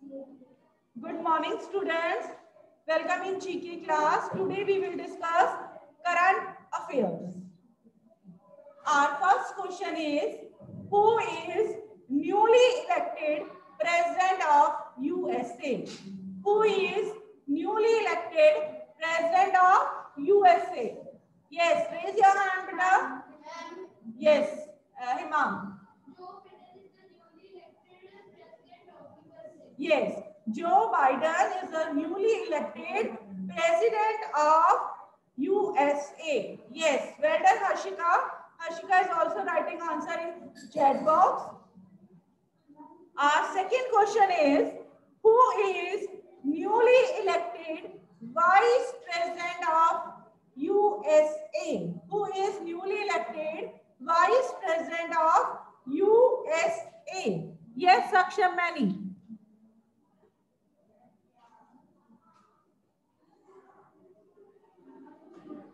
Good morning, students. Welcome in GK class. Today we will discuss current affairs. Our first question is, who is newly elected President of USA? Who is newly elected President of USA? Yes, raise your hand, beta. Yes, Himam. Yes, Joe Biden is the newly elected President of USA. Yes, well done, Harshika. Harshika is also writing answer in chat box. Our second question is, who is newly elected Vice President of USA? Who is newly elected Vice President of USA? Yes, Saksham Mani.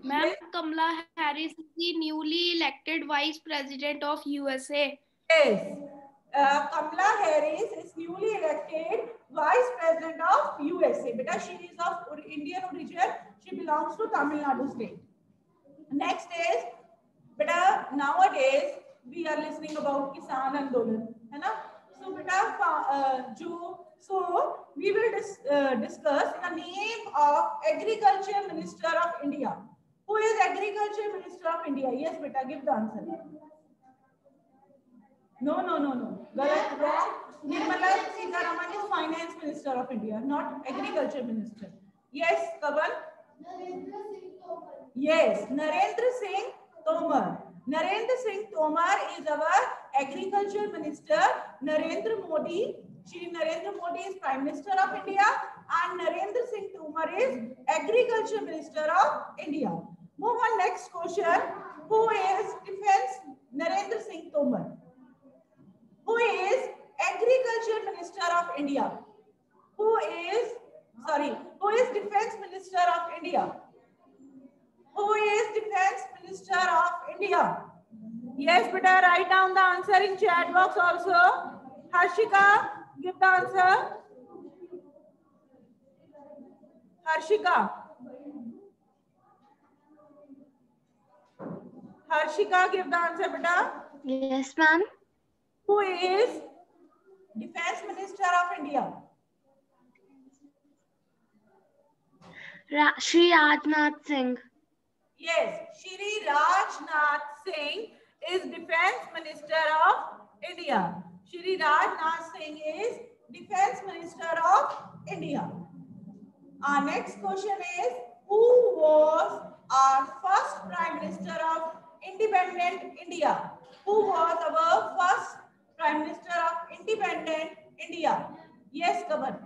Ma'am, Kamala Harris is the newly elected Vice President of USA. Yes, Kamala Harris is newly elected Vice President of USA. Beta, she is of Indian origin. She belongs to Tamil Nadu state. Next is, beta, nowadays we are listening about Kisan Andolan, है ना? So beta, so we will discuss the name of Agriculture Minister of India. Who is Agriculture Minister of India? Yes, beta, give the answer. No. Galat, wrong. Nirmala Sitharaman is Finance Minister of India, not Agriculture Minister. Yes, Kaval. Yes, Narendra Singh Tomar. Narendra Singh Tomar is our Agriculture Minister. Narendra Modi, Shri Narendra Modi is Prime Minister of India, and Narendra Singh Tomar is Agriculture Minister of India. Move on, next question. Who is Defense Narendra Singh Tomar? Who is Agriculture Minister of India? Who is Defense Minister of India? Who is Defense Minister of India? Yes, beta, write down the answer in chat box also. Harshika, give the answer. Harshika, give the answer, beta. Yes, ma'am. Who is Defense Minister of India? Shri Rajnath Singh. Yes, Shri Rajnath Singh is Defense Minister of India. Shri Rajnath Singh is Defense Minister of India. Our next question is, who was our first Prime Minister of Independent India? Who was our first Prime Minister of Independent India? Yes, Kavan.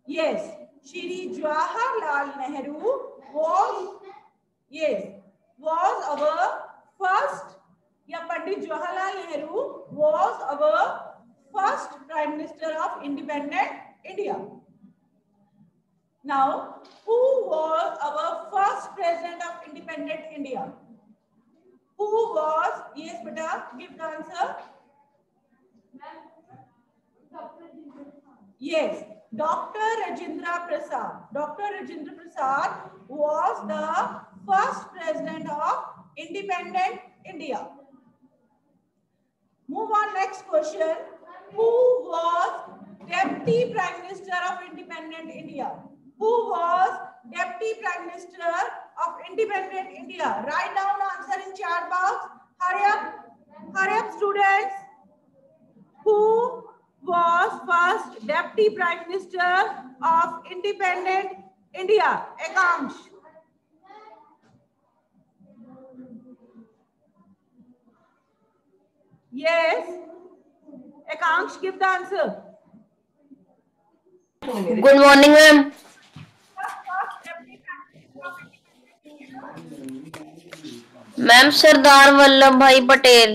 Yes, Shri Jawaharlal Nehru was our first, Pandit Jawaharlal Nehru was our first Prime Minister of Independent India. Now, who was our first President of Independent India? Who was, yes beta, give the answer. Yes, Dr. Rajendra Prasad. Dr. Rajendra Prasad was the first President of Independent India. Move on, next question. Who was Deputy Prime Minister of Independent India? Who was Deputy Prime Minister of Independent India? Write down the answer in chat box. Hurry up, students. Who was first Deputy Prime Minister of Independent India? Akansh. Yes. Akansh, give the answer. Good morning, ma'am. Ma'am Sardar Vallabh Bhai Patel.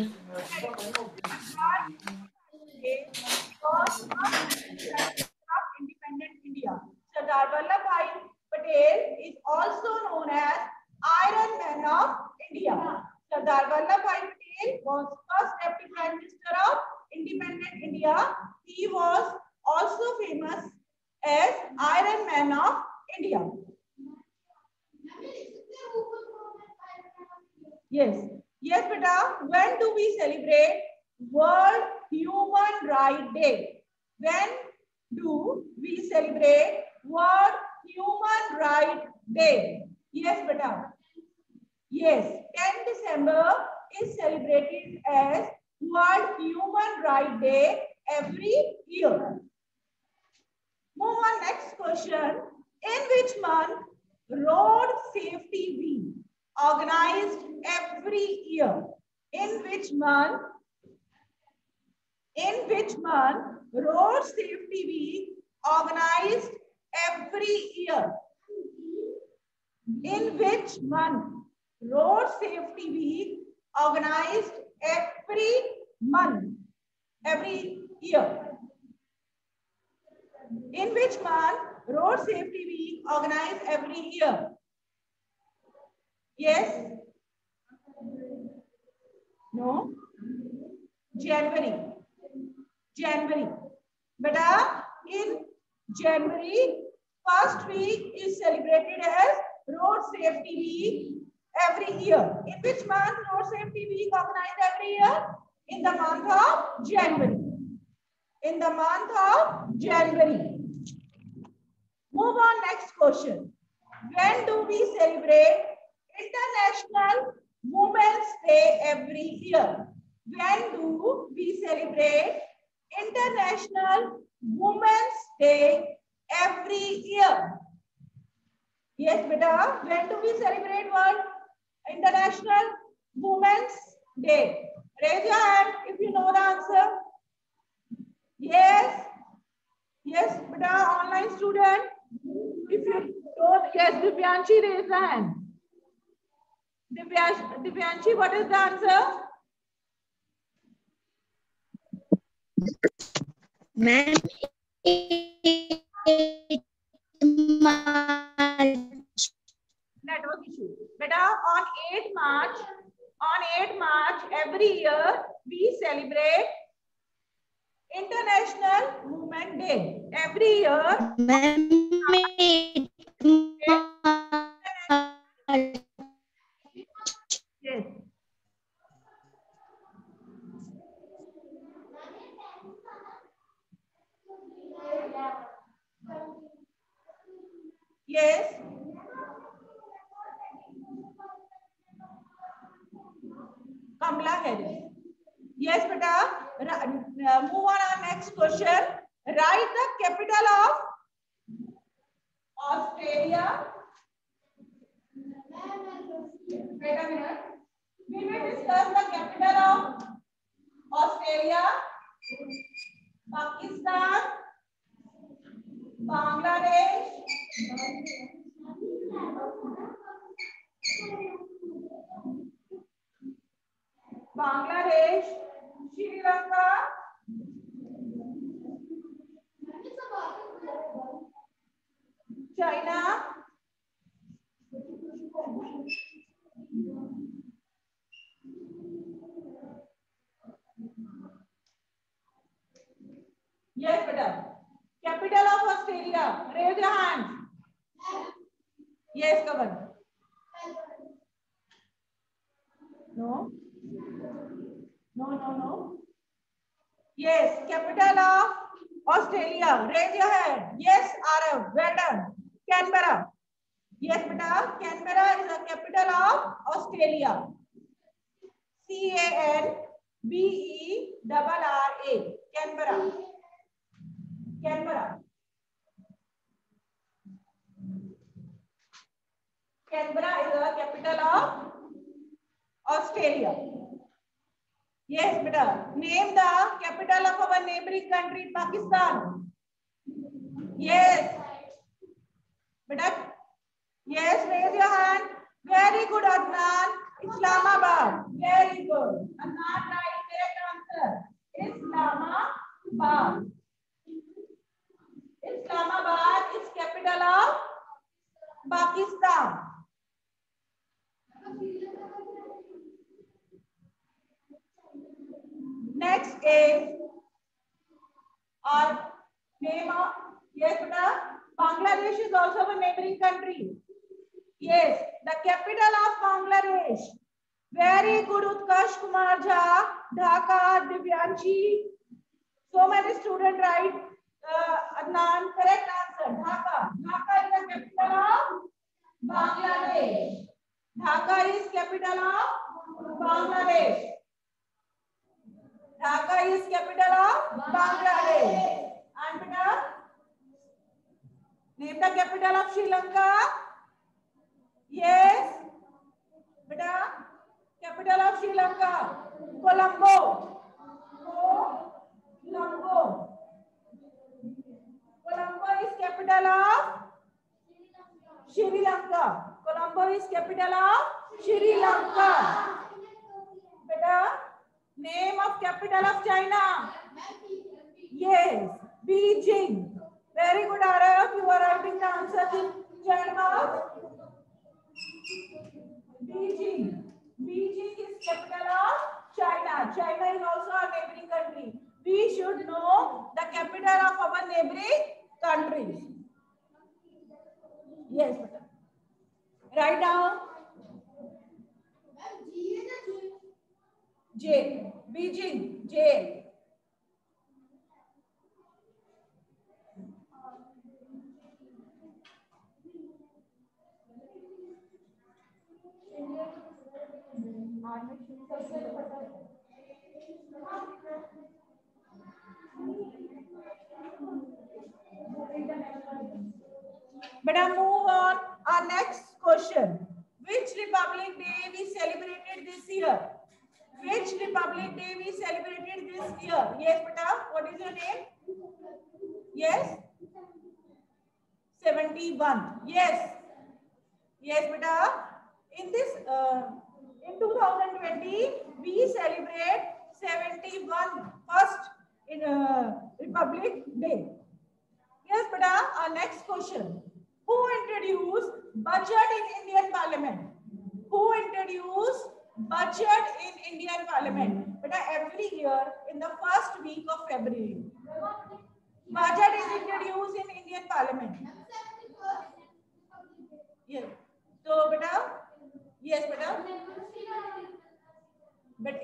Independent India. Sardar Vallabhbhai Patel is also known as Iron Man of India. Sardar Vallabhbhai Patel was first Deputy Prime Minister of Independent India. He was also famous as Iron Man of India? Yes, yes, beta. When do we celebrate World Human Rights Day? When do we celebrate World Human Rights Day? Yes, beta. Yes, 10 December is celebrated as World Human Rights Day every year. Move on, next question. In which month Road Safety Week organized every year? In which month Road Safety Week organized every year? In which month Road Safety Week organized every month, every year? In which month Road Safety Week organized every year? Yes? No? January. January. Beta, in January, first week is celebrated as Road Safety Week every year. In which month Road Safety Week organized every year? In the month of January. In the month of January. Move on, next question. When do we celebrate International Women's Day every year? When do we celebrate International Women's Day every year? Yes, beta. When do we celebrate World International Women's Day? Raise your hand if you know the answer. Yes. Yes, beta. Online student. If you don't, yes, Divyanshi, raise the hand. Divyanshi, what is the answer? Ma'am, Network issue. Beta, on 8 March every year we celebrate International Women's Day. Every year. ma'am, Yes. Yes. Kamala Harris. Yes, beta. Move on our next question. Write the capital of Australia. Wait a minute. We will discuss the capital of Australia, Pakistan, Bangladesh, Sri Lanka, China, yes, beta. Capital of Australia. Raise your hand. Yes, Kavan. No. No. Yes, capital of Australia. Raise your hand. Yes, Arav. Well done. Canberra. Yes, beta. Canberra is the capital of Australia. Canberra. Canberra. Canberra is the capital of Australia. Yes, beta. Name the capital of our neighboring country, Pakistan. Yes. Beta. Yes, raise your hand. Very good, Adnan. Islamabad. Very good. Adnan, right. Correct answer. Islamabad. Islamabad is capital of Pakistan. Next is our Name of, yes beta, Bangladesh is also a neighboring country. Yes, the capital of Bangladesh. Very good, Utkarsh Kumar Jha, Dhaka, Divyanshi. So many students write Adnan, correct answer, Dhaka. Dhaka is the capital of Bangladesh. Dhaka is capital of Bangladesh. Dhaka is capital of Bangladesh. And beta, name the capital of Sri Lanka. Yes, beta, capital of Sri Lanka, Colombo. Colombo. Colombo is capital of Sri Lanka. Colombo is capital of Sri Lanka. Beta, name of capital of China. Yes, Beijing. Very good, Arav. You are writing the answer in chat box. Beijing. Beijing is capital of China. China is also a neighboring country. We should know the capital of our neighboring countries. Yes, beta. Write down. J. Beijing. J. But I move on. Our next question. Which Republic Day we celebrated this year? Which Republic Day we celebrated this year? Yes, beta. What is your name? Yes. 71. Yes. Yes, beta. In this, in 2020, we celebrate 71 first in Republic Day. Yes, beta. Our next question. Who introduced budget in Indian Parliament? Who introduced budget in Indian Parliament? Beta, every year in the first week of February, budget is introduced in Indian Parliament. Yes. So, beta, yes, beta. But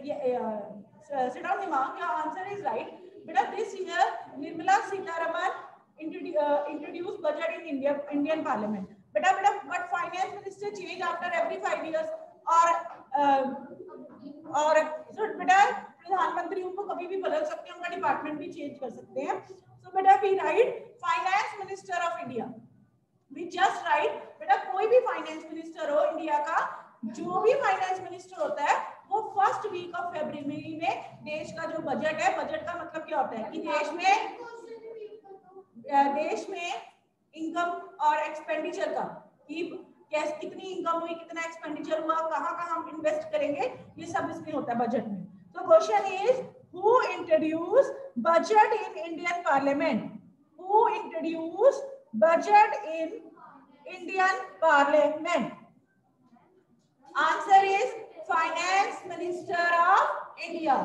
sit down, Hima. Your answer is right. Beta, this year Nirmala Sitharaman introduced budget in Indian Parliament. Beta, but finance minister change after every 5 years और so बेटा प्रधानमंत्री उनको कभी भी बदल सकते हैं, उनका डिपार्टमेंट भी चेंज कर सकते हैं. So बेटा we write finance minister of India. We just write बेटा कोई भी फाइनेंस मिनिस्टर हो इंडिया का, जो भी फाइनेंस मिनिस्टर होता है वो फर्स्ट वीक ऑफ फरवरी में देश का जो बजट है, बजट का मतलब क्या होता है कि देश में इनकम और एक्सपेंडिचर का कि कितनी इनकम हुई, कितना एक्सपेंडिचर हुआ, कहाँ हम इन्वेस्ट करेंगे, ये सब इसमें होता है बजट में. तो question is who introduce budget in Indian parliament? Who introduce budget in Indian parliament? Answer is finance minister of India.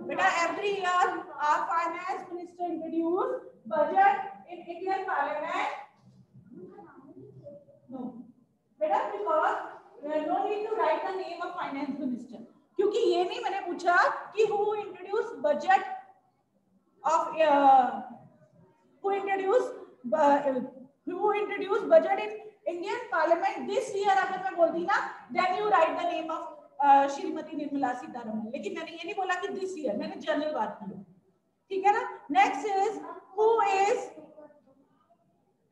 बेटा every year our finance minister introduce budget in Indian parliament. No. बेटा because no need to write the name of finance minister, क्योंकि ये नहीं मैंने पूछा कि who introduce budget of who introduce budget in Indian Parliament this year. अगर मैं बोलती ना then you write the name of Shrimati Nirmala Sitharaman, लेकिन मैंने ये नहीं बोला कि this year, मैंने जनरल बात की. ठीक है ना? Next is who is,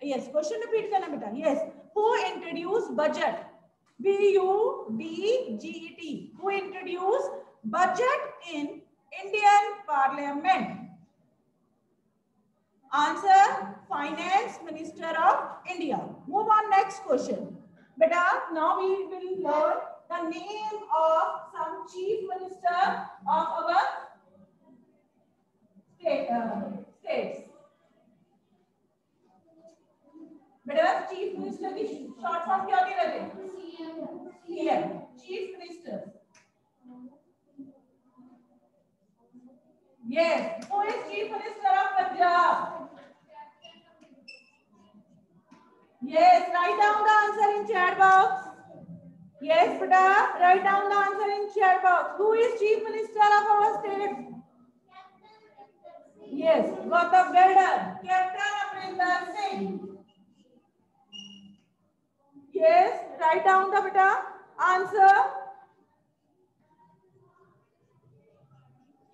yes, question repeat करना बेटा. Yes, who introduced budget? BUDGET. Who introduced budget in Indian Parliament? Answer finance minister of India. Move on next question. Beta, now we will learn the name of some chief minister of our states. बेटा chief minister की short form क्या होती रहती है? CM, chief minister. Yes, who is chief minister of Punjab? Yes, write down the answer in chat box. Yes, beta, write down the answer in chat box. Who is Chief Minister of our state? Yes, Gautam Gaidar. Captain Amrinder Singh. Yes, write down the beta answer.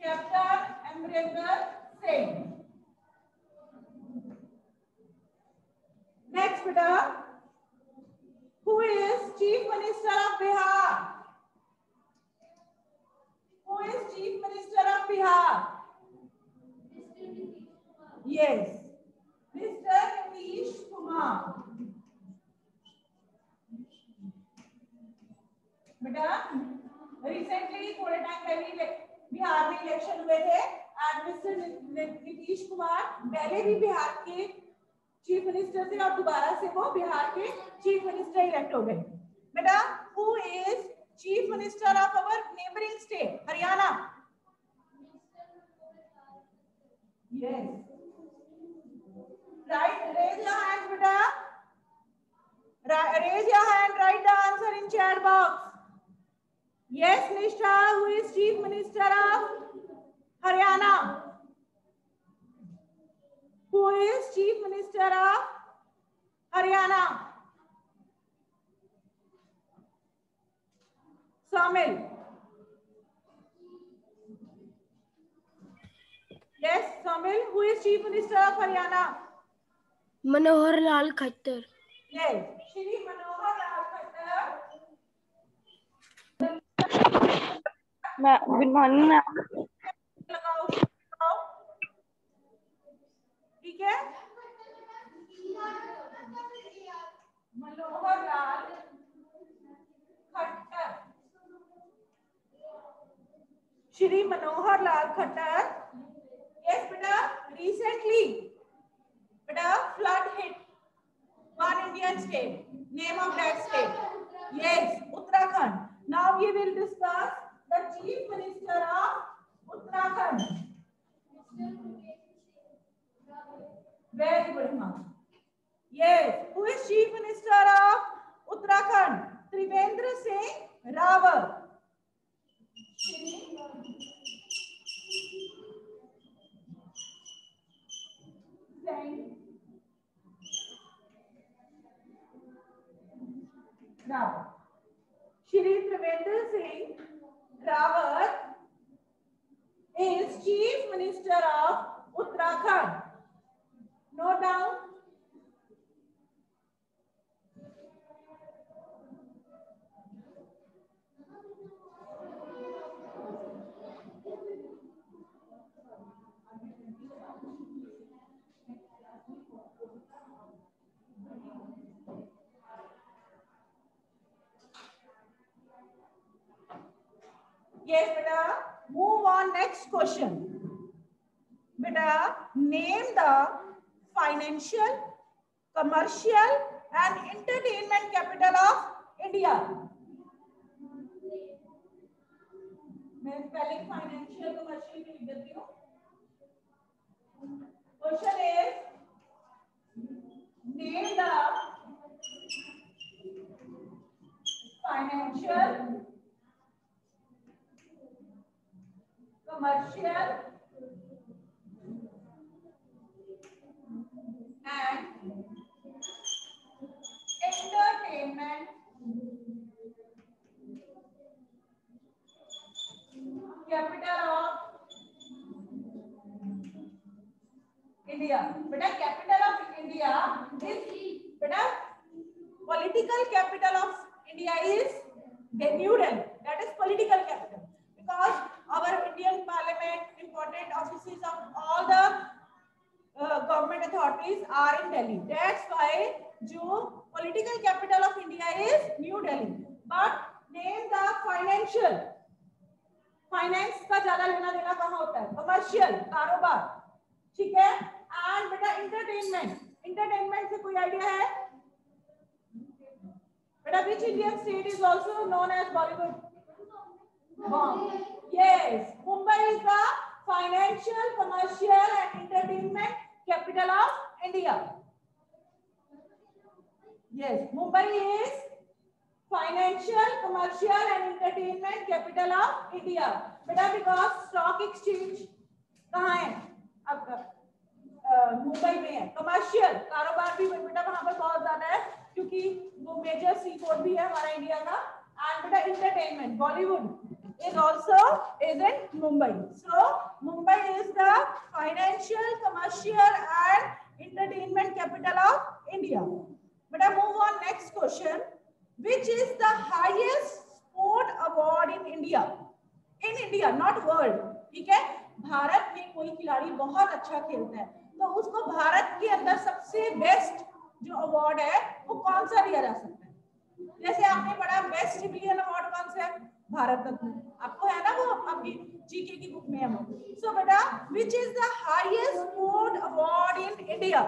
Captain Amrinder Singh. Next, beta. Who is Chief Minister of Bihar? Who is Chief Minister of Bihar? Yes, Mr. Nitish Kumar. बेटा recently थोड़े time पहले बिहार में election हुए थे and mister Nitish Kumar पहले भी बिहार के chief minister थे और दोबारा से वो बिहार के चीफ मिनिस्टर इलेक्ट हो गए. बेटा who is chief minister of our neighbouring state Haryana? Yes, right, raise your hand बेटा, raise your hand, write the answer in chat box. Yes, Nisha, who is Chief Minister of Haryana? Who is Chief Minister of Haryana? Samil. Yes, Samil, who is Chief Minister of Haryana? Manohar Lal Khattar. Yes, Shri Manohar Lal Khattar. Good morning ma'am. लगाओ, ठीक है. Manohar Lal Khattar. Shri Manohar Lal Khattar. Yes, बेटा. Recently, बेटा flood hit one Indian state. Name of that state? Yes, Uttarakhand. Now we will discuss the Chief Minister of Uttarakhand. Very good, ma'am. Yes, who is Chief Minister of Uttarakhand? Trivendra Singh Rawat. Rawat. Shri Trivendra Singh Rawat is Chief Minister of Uttarakhand. Note down. Yes, beta. Move on. Next question. Beta, name the financial, commercial, and entertainment capital of India. मैं spelling financial, commercial भी लिख देती हूँ. Question is, name the financial, commercial, and entertainment capital of India. Beta, capital of India is, beta, political capital of India is New Delhi. That is political capital, because our Indian Parliament, important offices of all the government authorities are in Delhi. That's why जो political capital of India is New Delhi. But name the financial. Finance का ज़्यादा लेना देना कहाँ होता है? Commercial, कारोबार, ठीक है? And बेटा entertainment. Entertainment से कोई idea है? बेटा which Indian state is also known as Bollywood? Bombay. Yes, Mumbai is the financial, commercial, and entertainment capital of India. Yes, Mumbai is financial, commercial and entertainment capital of India. बेटा because stock exchange कहाँ है? आपका मुंबई में है. Commercial कारोबार भी बेटा वहाँ पर बहुत ज्यादा है क्योंकि वो मेजर सी पोर्ट भी है हमारा इंडिया का. And बेटा entertainment, Bollywood is also is in Mumbai. So Mumbai is the financial, commercial and entertainment capital of India. Better move on next question. Which is the highest sport award in India? In India, not world. ठीक है? भारत में कोई खिलाड़ी बहुत अच्छा खेलता है तो उसको भारत के अंदर सबसे बेस्ट जो अवार्ड है वो कौन सा दिया जा सकता है? जैसे आपने पढ़ा बेस्ट सिविलियन अवार्ड कौन सा है? भारत रत्न. आपको है ना वो आपकी जीके की बुक में है वो. सो बेटा which is the highest sport award in India?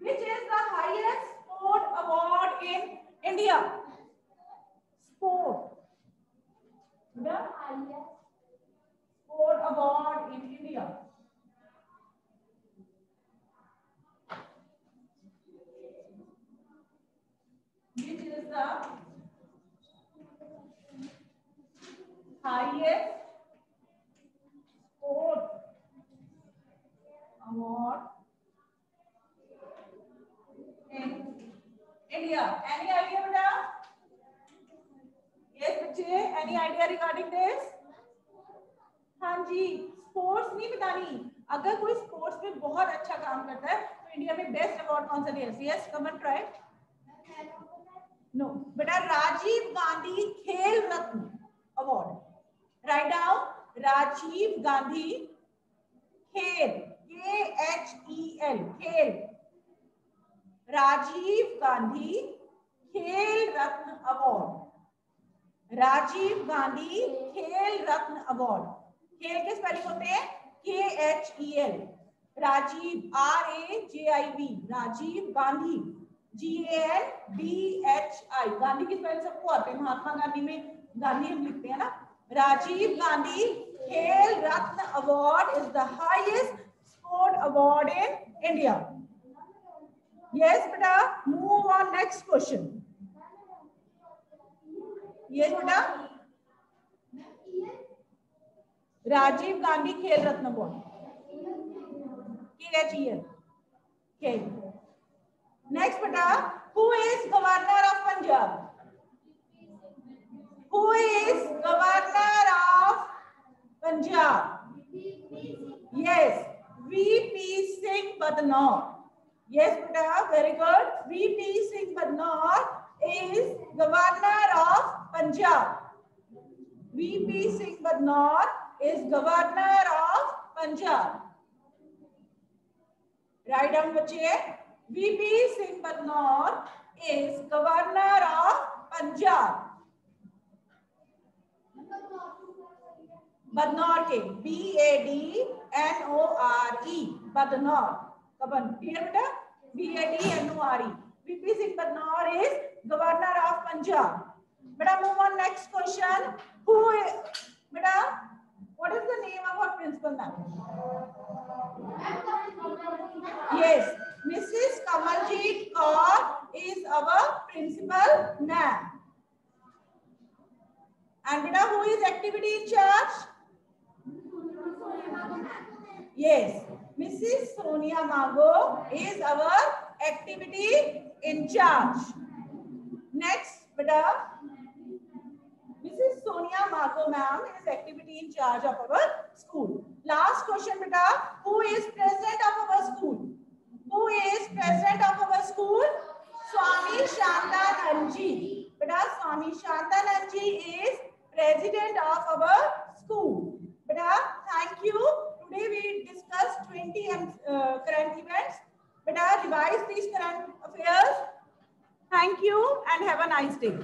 Which is the highest sport award in India? Sport. The highest sport award in India. Which is the highest sport award in India? Any idea, beta? Yes, बच्चे. Any idea regarding this? हाँ जी. Sports नहीं बतानी. अगर कोई sports में बहुत अच्छा काम करता है तो इंडिया में बेस्ट अवार्ड कौन सा दिया? Yes, come on try. No बेटा, Rajiv Gandhi Khel Ratna award. Right down. Rajiv Gandhi Khel, KHEL, खेल. राजीव गांधी खेल रत्न अवार्ड. राजीव गांधी खेल रत्न अवार्ड. खेल के स्पेलिंग होते हैं KHEL. Rajiv RAJIV, Rajiv Gandhi GANDHI. Gandhi की स्पेलिंग सबको आते हैं. महात्मा गांधी में गांधी हम लिखते हैं ना. Rajiv Gandhi Khel Ratna award is the highest sport award in India. Yes बेटा, move on next question. Yes बेटा, Rajiv Gandhi Khel Ratna award KHEL. Khel. Next बेटा, who is governor of Punjab? Who is governor of Punjab? Yes, VP Singh Badnoor. Yes, beta, very good. VP Singh Badnoor is governor of Punjab. VP Singh Badnoor is governor of Punjab. Write down, बच्चे. VP Singh Badnoor is governor of Punjab. Badnore के BADNORE. Badnore. Cubbon clear बेटा? BADNORE. VP Singh Badnoor is governor of Punjab. बेटा move on next question. Who बेटा, what is the name of our principal ma'am? Yes, Mrs. Kamaljeet Kaur is our principal ma'am. And beta, who is activity in charge? Yes, Mrs. Sonia Mago is our activity in charge. Next, beta, Mrs. Sonia Mago ma'am is activity in charge of our school. Last question, beta, who is president of our school? Who is president of our school? Swami Shantananji. Beta, Swami Shantananji is president of our school. Beta, thank you. Today we discussed 20 current events. Beta, revise these current affairs. Thank you and have a nice day.